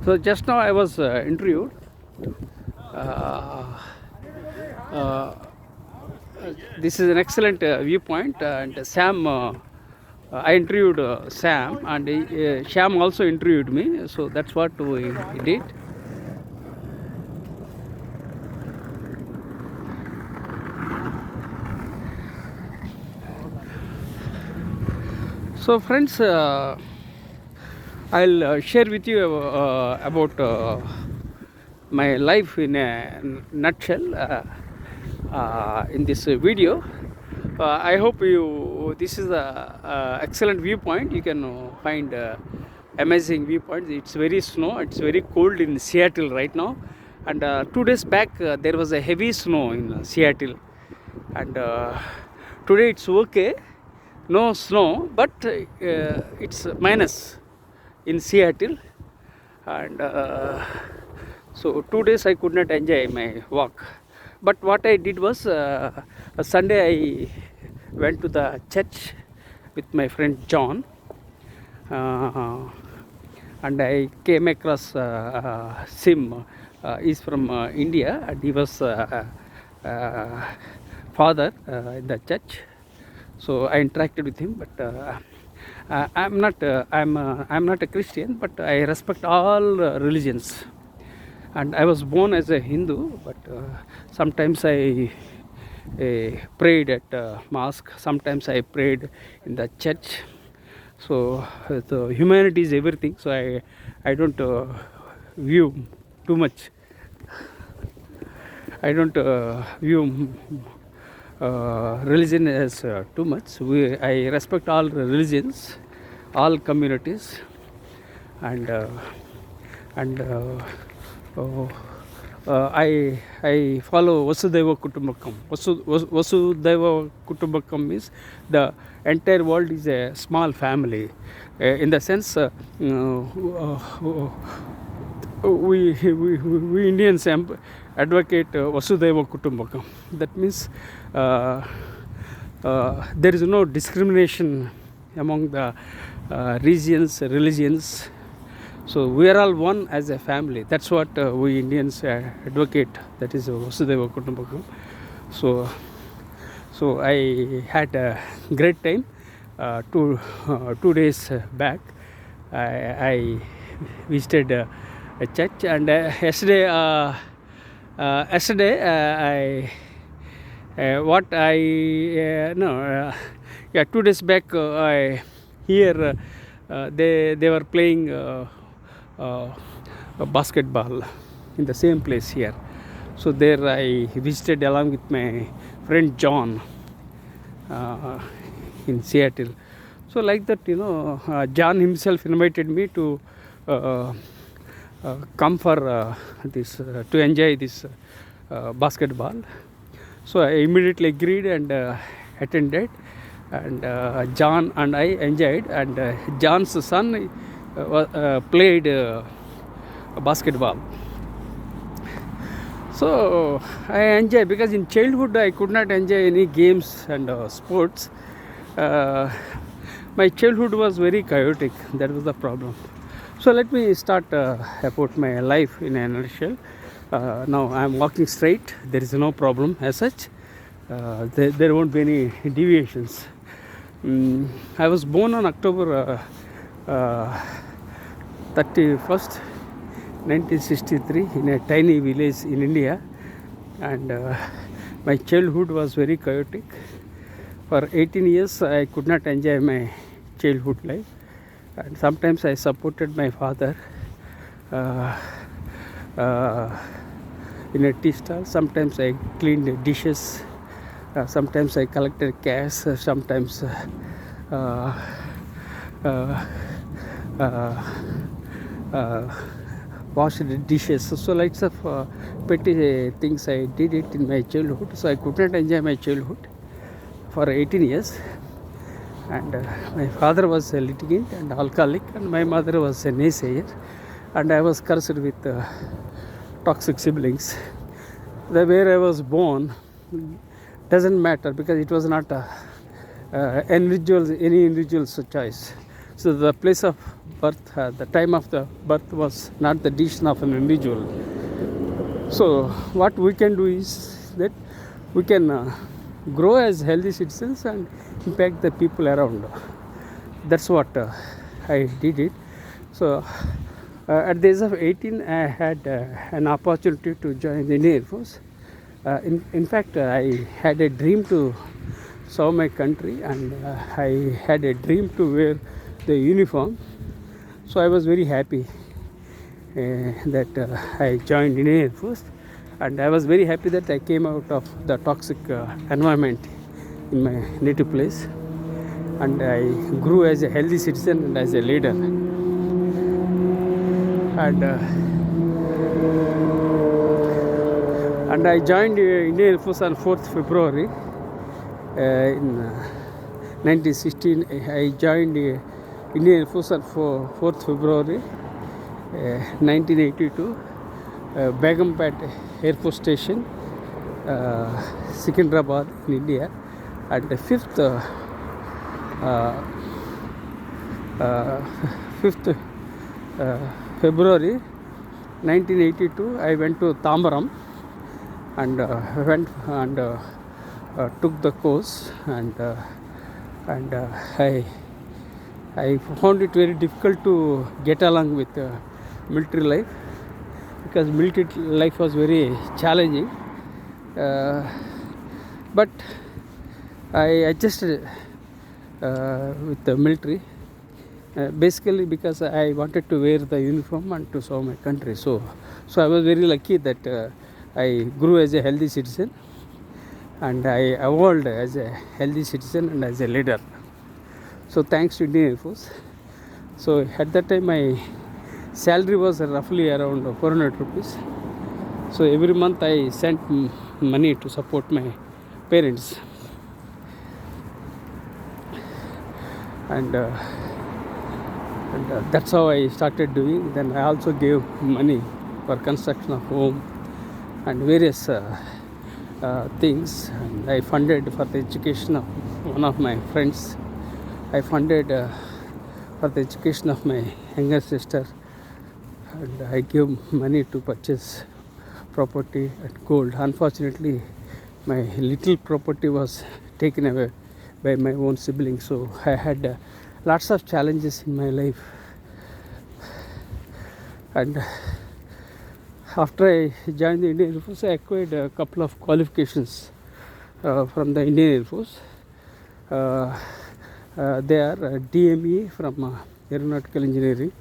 So just now I was interviewed. Uh, uh, this is an excellent viewpoint, and Sam. I interviewed Sam, and Sham also interviewed me. So that's what we did. So friends, I'll share with you about my life in a nutshell in this video. I hope this is a excellent viewpoint. You can find amazing viewpoints. It's very snow. It's very cold in Seattle right now. And 2 days back there was a heavy snow in Seattle. And today it's okay. No snow, but it's minus in Seattle. And so 2 days I could not enjoy my walk. But what I did was Sunday I went to the church with my friend John, and I came across Sim. He's from India, and he was father in the church. So I interacted with him, but I'm not a Christian, but I respect all religions. And I was born as a Hindu, but sometimes I prayed at mosque. Sometimes I prayed in the church. So the humanity is everything. So I don't view too much. I don't view religion as too much. I respect all religions, all communities, and I follow Vasudhaiva Kutumbakam. Vasudhaiva Kutumbakam means the entire world is a small family. In the sense, we Indians advocate Vasudhaiva Kutumbakam. That means there is no discrimination among the regions, religions. So we are all one as a family. That's what we Indians advocate. That is Vasudhaiva Kutumbakam. So I had a great time. 2 days back, I visited a church, and yesterday I 2 days back I hear they were playing basketball in the same place here. So there I visited along with my friend John in Seattle. So like that, John himself invited me to come for this to enjoy this basketball. So I immediately agreed and attended, and John and I enjoyed, and John's son played basketball. So I enjoy, because in childhood I could not enjoy any games and sports. My childhood was very chaotic. That was the problem. So let me start about my life in a nutshell. Now I am walking straight. There is no problem as such. There won't be any deviations. I was born on October 31st, 1963 in a tiny village in India, and my childhood was very chaotic. For 18 years I could not enjoy my childhood life, and sometimes I supported my father in a tea stall. Sometimes I cleaned dishes, sometimes I collected cash, sometimes washed the dishes. So lots of petty things I did it in my childhood. So I could not enjoy my childhood for 18 years. And my father was a litigant and alcoholic, and my mother was a naysayer, and I was cursed with toxic siblings. Where I was born doesn't matter, because it was not any individual's choice. So the place of birth, the time of the birth was not the decision of an individual. So what we can do is that we can grow as healthy citizens and impact the people around. That's what I did it. So at the age of 18, I had an opportunity to join the Indian Air Force. In fact, I had a dream to serve my country, and I had a dream to wear the uniform. So I was very happy that I joined Indian Air Force, and I was very happy that I came out of the toxic environment in my native place, and I grew as a healthy citizen and as a leader. And I joined Indian Air Force on 4th February in 1916. I joined Indian Air Force on 4th February 1982, Begumpet Air Force Station, Secunderabad in India. At the 5th February 1982, I went to Tambaram and went and took the course, and I found it very difficult to get along with military life, because military life was very challenging, but I adjusted with the military, basically because I wanted to wear the uniform and to serve my country. So I was very lucky that I grew as a healthy citizen, and I evolved as a healthy citizen and as a leader. So thanks to Indian Air Force. So at that time my salary was roughly around 400 rupees. So every month I sent money to support my parents, and that's how I started doing. Then I also gave money for construction of home and various things, and I funded for the education of one of my friends. I funded for the education of my younger sister, and I gave money to purchase property and gold. Unfortunately, my little property was taken away by my own siblings, so I had lots of challenges in my life. And after I joined the Indian Air Force, I acquired a couple of qualifications from the Indian Air Force. They are DME from Aeronautical Engineering,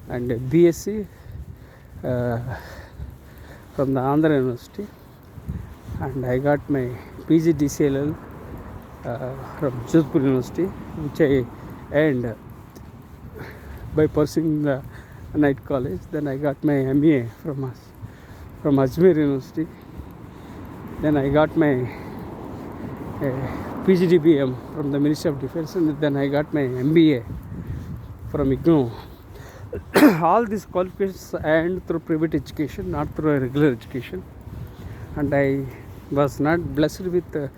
and BSc from the Andhra University, and I got my PG DCLL from Jodhpur University, which I earned by pursuing the night college. Then I got my MA from Ajmer University. Then I got my PGDBM from the Ministry of Defence, and then I got my MBA from IGNOU. All these qualifications I earned through private education, not through a regular education. And I was not blessed with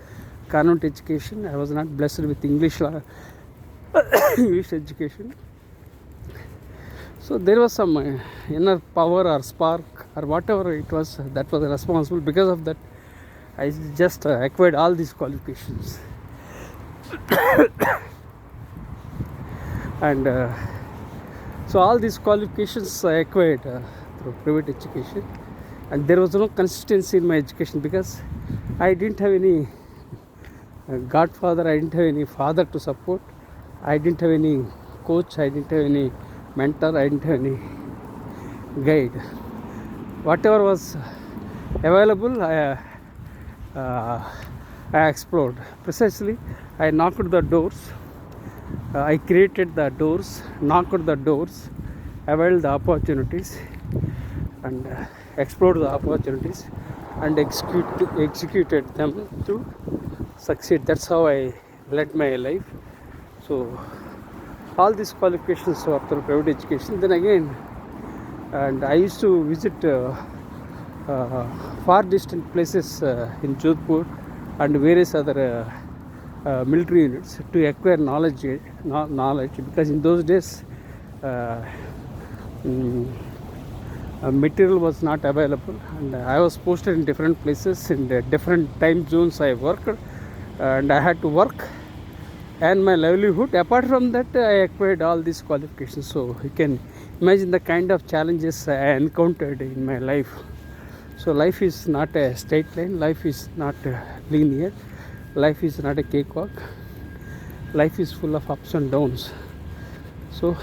convent education. I was not blessed with English education. So there was some inner power or spark or whatever it was that was responsible. Because of that, I just acquired all these qualifications. And so all these qualifications I acquired through private education, and there was no consistency in my education because I didn't have any godfather, I didn't have any father to support, I didn't have any coach, I didn't have any mentor, I didn't have any guide. Whatever was available, I explored. Precisely, I knocked the doors, I created the doors, knocked the doors, availed the opportunities, and explored the opportunities, and executed them to succeed. That's how I led my life. So all these qualifications were through private education. Then again, and I used to visit far distant places in Jodhpur and various other military units to acquire knowledge, because in those days uh, mm, material was not available, and I was posted in different places in the different time zones I worked, and I had to work and my livelihood. Apart from that, I acquired all these qualifications. So you can imagine the kind of challenges I encountered in my life. So life is not a straight line, life is not linear, life is not a cakewalk, life is full of ups and downs. So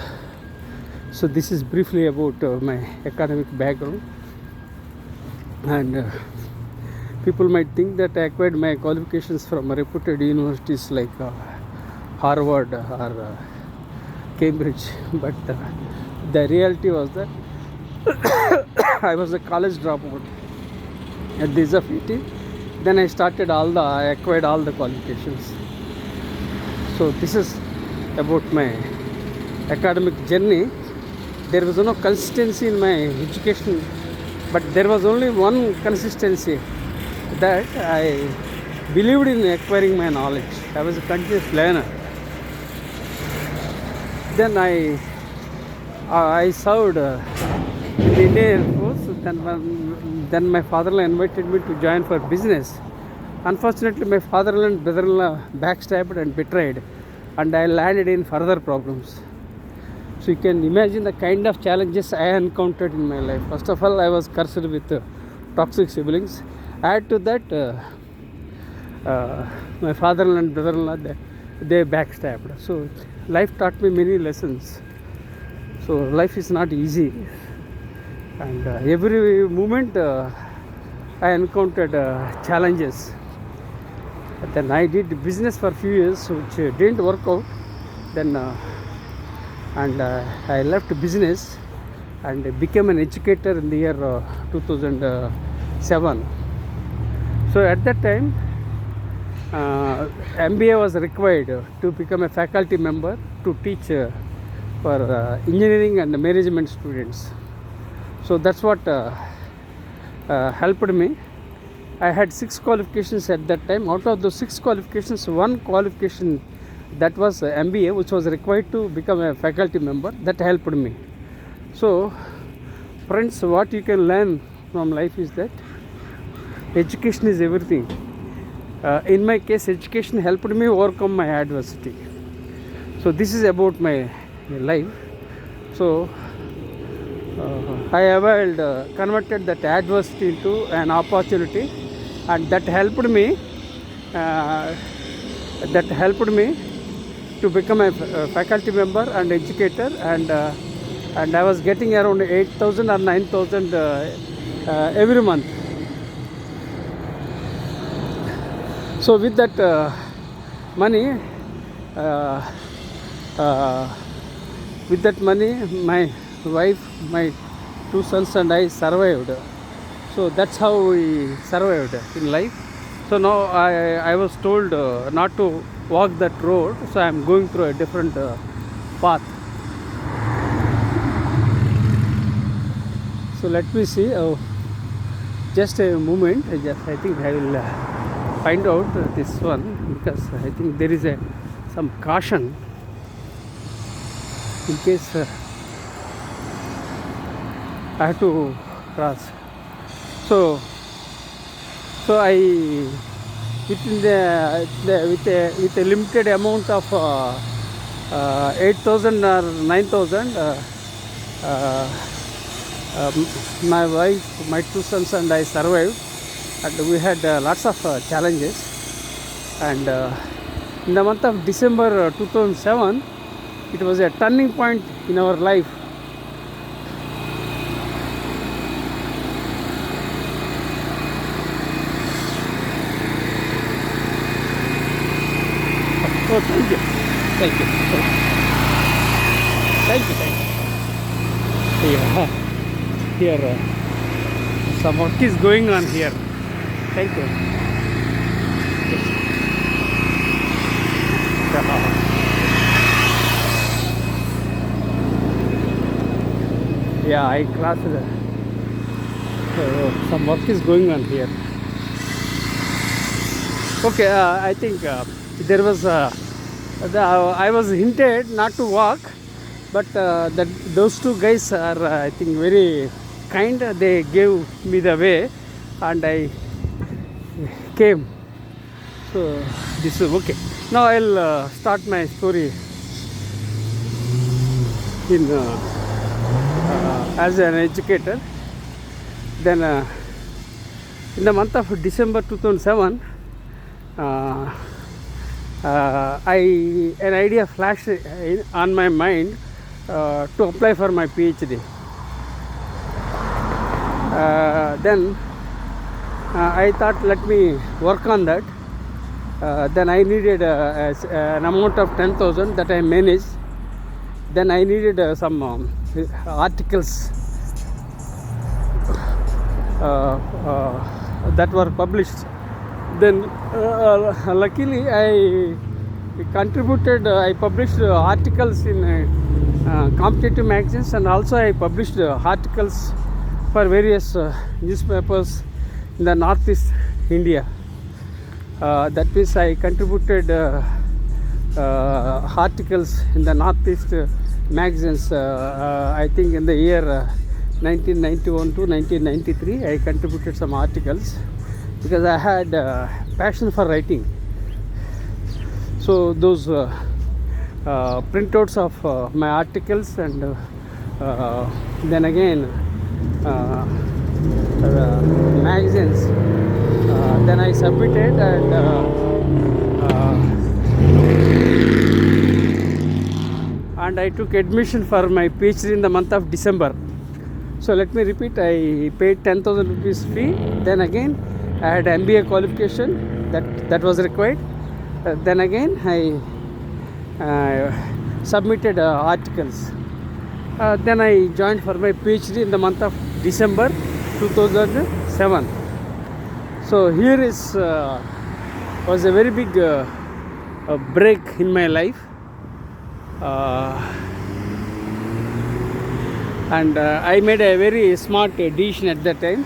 this is briefly about my academic background, and people might think that I acquired my qualifications from reputed universities like Harvard or Cambridge, but the reality was that I was a college dropout at the age of 18. Then I acquired all the qualifications. So this is about my academic journey. There was no consistency in my education, but there was only one consistency, that I believed in acquiring my knowledge. I was a continuous learner. Then I served in the Indian Air Force. Then my father-in-law invited me to join for business. Unfortunately, my father-in-law and brother-in-law backstabbed and betrayed, and I landed in further problems. So you can imagine the kind of challenges I encountered in my life. First of all, I was cursed with toxic siblings. Add to that, my father-in-law and brother-in-law, they backstabbed. So life taught me many lessons. So life is not easy, and every moment I encountered challenges. But then I did business for a few years, which didn't work out. Then I left business and became an educator in the year 2007. So at that time, MBA was required to become a faculty member to teach for engineering and management students. So that's what helped me. I had 6 qualifications at that time. Out of those 6 qualifications, 1 qualification, that was MBA, which was required to become a faculty member. That helped me. So friends, what you can learn from life is that education is everything. In my case, education helped me overcome my adversity. So this is about my life. So I converted that adversity into an opportunity, and that helped me to become a faculty member and educator, and I was getting around 8,000 or 9,000 every month. So with that money, my wife, my 2 sons and I survived. So that's how we survived in life. So now I was told not to walk that road, so I am going through a different path. So let me see. Just a moment. I think I will find out this one, because I think there is some caution in case I have to cross. So I, within with a limited amount of 8,000 or 9,000, my wife, my 2 sons and I survived, and we had lots of challenges. And in the month of December 2007, it was a turning point in our life. Oh, thank you. Yeah, here some work is going on here. Thank you. Yeah, I crossed some work is going on here. Okay, I think there was I was hinted not to walk, But those two guys are, I think, very kind. They gave me the way, and I came. So this is okay. Now I'll start my story in as an educator. Then in the month of December 2007, an idea flashed on my mind to apply for my PhD. Then I thought, let me work on that. Then I needed an amount of 10,000 that I managed. Then I needed some articles that were published. Then luckily I contributed, I published articles in competitive magazines, and also I published articles for various newspapers in the northeast India. That means I contributed articles in the northeast magazines. I think in the year 1991 to 1993 I contributed some articles because I had passion for writing. So those printouts of my articles, and then again magazines, then I submitted, and I took admission for my PhD in the month of December. So let me repeat, I paid 10,000 rupees fee. Then again I had MBA qualification that was required. Then again I submitted articles. Then I joined for my PhD in the month of December 2007. So here was a very big break in my life, and I made a very smart decision at that time.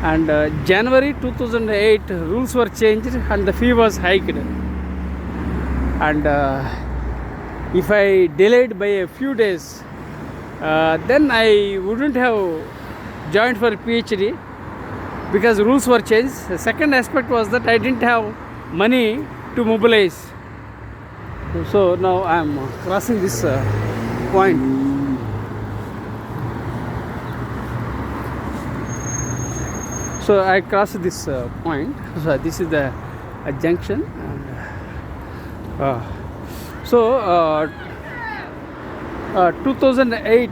And January 2008 rules were changed and the fee was hiked. And if I delayed by a few days, then I wouldn't have joined for PhD because rules were changed. The second aspect was that I didn't have money to mobilize. So now I am crossing this point. So I crossed this point. So this is the junction. And, 2008,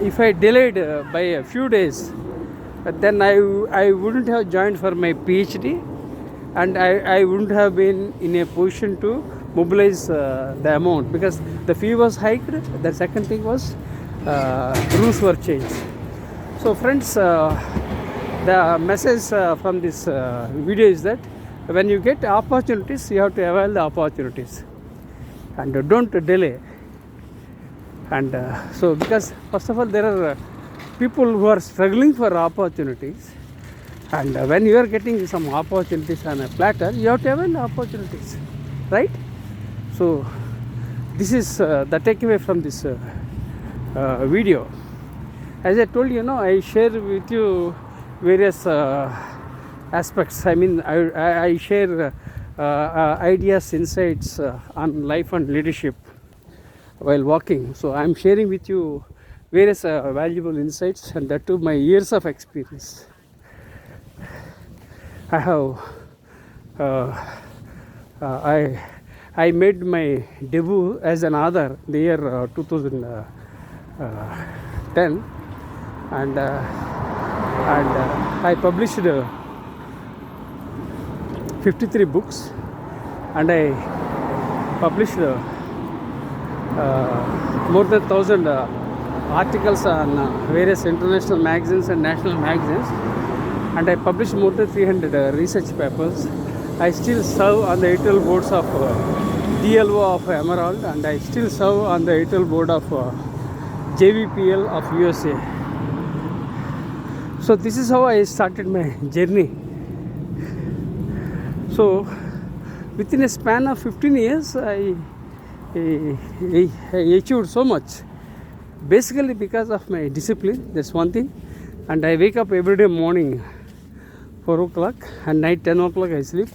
if I delayed by a few days, then I wouldn't have joined for my PhD, and I wouldn't have been in a position to mobilize the amount because the fee was hiked. The second thing was rules were changed. So friends, the message from this video is that when you get opportunities, you have to avail the opportunities and don't delay. And so because first of all there are people who are struggling for opportunities, and when you are getting some opportunities on a platter, you have to avail the opportunities, right? So this is the takeaway from this video. As I told you, I share with you various aspects. I mean, I share ideas, insights on life and leadership while walking. So I am sharing with you various valuable insights, and that too my years of experience. I have I made my debut as an author in the year 2010, and I published 53 books, and I published more than 1,000 articles on various international magazines and national magazines, and I published more than 300 research papers. I still serve on the editorial boards of DLO of Emerald, and I still serve on the editorial board of JVPL of USA. So this is how I started my journey. So within a span of 15 years, I achieved so much. Basically because of my discipline, that's one thing. And I wake up every day morning 4 o'clock and night 10 o'clock I sleep.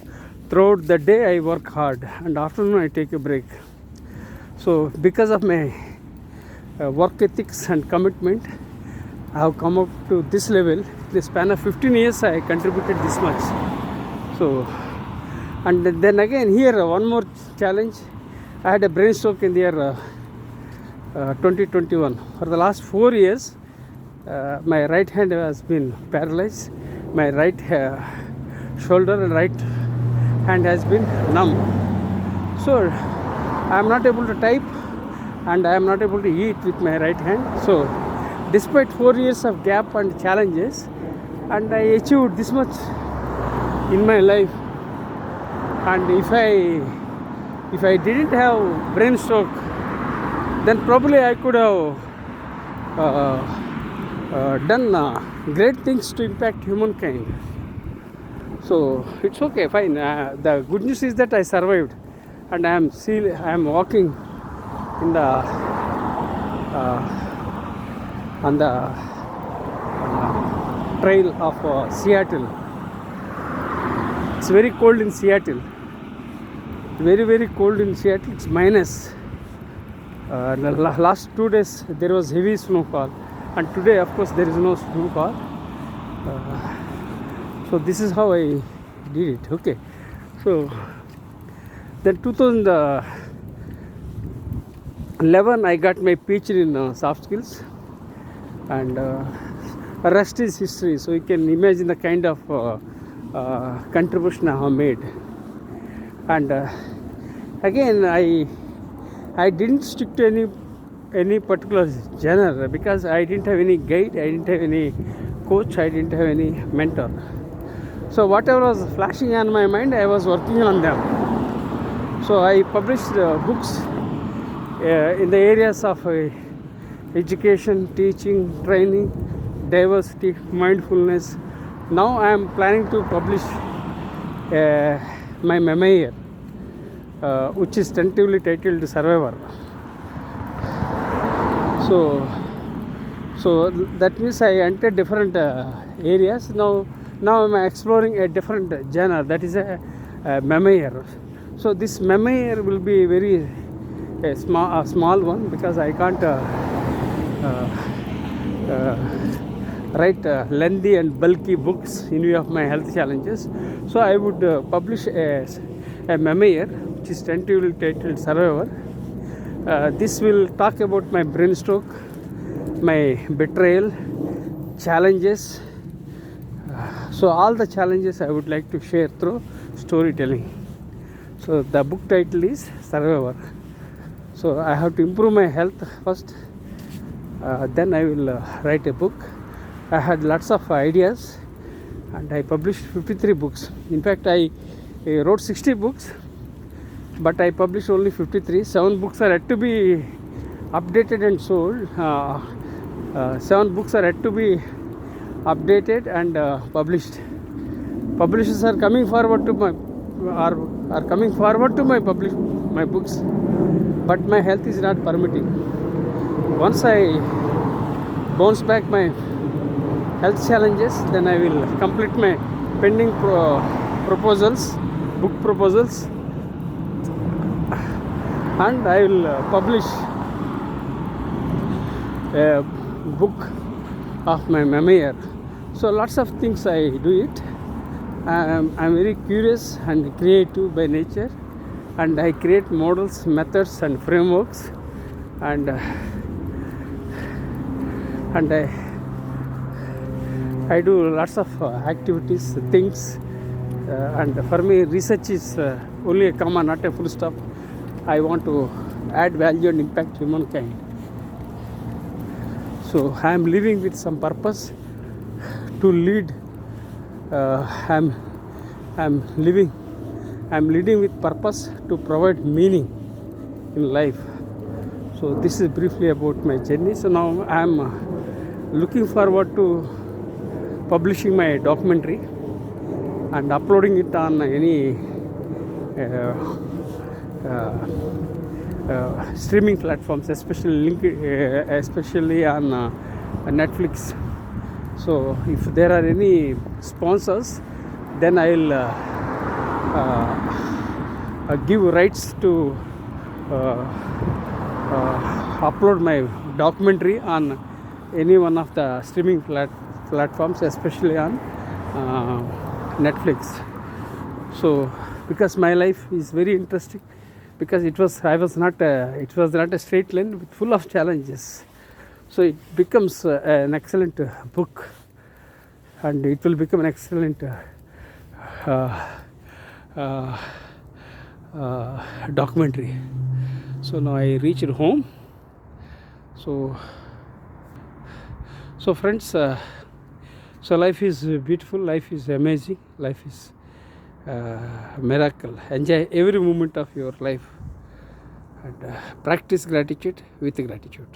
Throughout the day I work hard and afternoon I take a break. So because of my work ethics and commitment, I have come up to this level. In the span of 15 years I contributed this much. So, and then again here one more challenge. I had a brain stroke in the year 2021. For the last 4 years, my right hand has been paralyzed. My right shoulder and right hand has been numb. So I am not able to type and I am not able to eat with my right hand. So despite 4 years of gap and challenges, and I achieved this much in my life. And if I didn't have brain stroke, then probably I could have done great things to impact humankind. So it's okay, fine. The good news is that I survived, and I am walking in the on the trail of Seattle. It's very cold in Seattle. Very cold in Seattle. It's minus. The last 2 days there was heavy snowfall, and today of course there is no snowfall. So this is how I did it. Okay, so then 2011 I got my Ph.D. in soft skills, and rest is history. So you can imagine the kind of contribution I have made. And again I didn't stick to any particular genre because I didn't have any guide, I didn't have any coach, I didn't have any mentor. So whatever was flashing on my mind, I was working on them. So I published books in the areas of education, teaching, training, diversity, mindfulness. Now I am planning to publish my memoir, which is tentatively titled Survivor. So that means I entered different areas. Now I'm exploring a different genre, that is a memoir. So this memoir will be very small one because I can't write lengthy and bulky books in view of my health challenges. So I would publish a memoir which is tentatively titled Survivor. This will talk about my brain stroke, my betrayal, challenges. So all the challenges I would like to share through storytelling. So the book title is Survivor. So I have to improve my health first, then I will write a book. I had lots of ideas and I published 53 books. In fact, I wrote 60 books, but I published only 53. 7 books are yet to be updated and sold. 7 books are yet to be updated and published. Publishers are coming forward to my my books, but my health is not permitting. Once I bounce back my health challenges, then I will complete my pending proposals, book proposals, and I will publish a book of my memoir. So lots of things I do it. I'm very curious and creative by nature, and I create models, methods and frameworks, and I do lots of activities, things, and for me research is only a comma, not a full stop. I want to add value and impact humankind. So I am living with some purpose to lead. I'm leading with purpose to provide meaning in life. So this is briefly about my journey. So now I am looking forward to publishing my documentary and uploading it on any streaming platforms, especially on Netflix. So if there are any sponsors, then I'll give rights to upload my documentary on any one of the streaming platforms, especially on Netflix. So because my life is very interesting, because it was not a straight line, with full of challenges. So it becomes an excellent book, and it will become an excellent documentary. So now I reached home. So friends, so life is beautiful, life is amazing, life is miracle. Enjoy every moment of your life, and practice gratitude with gratitude.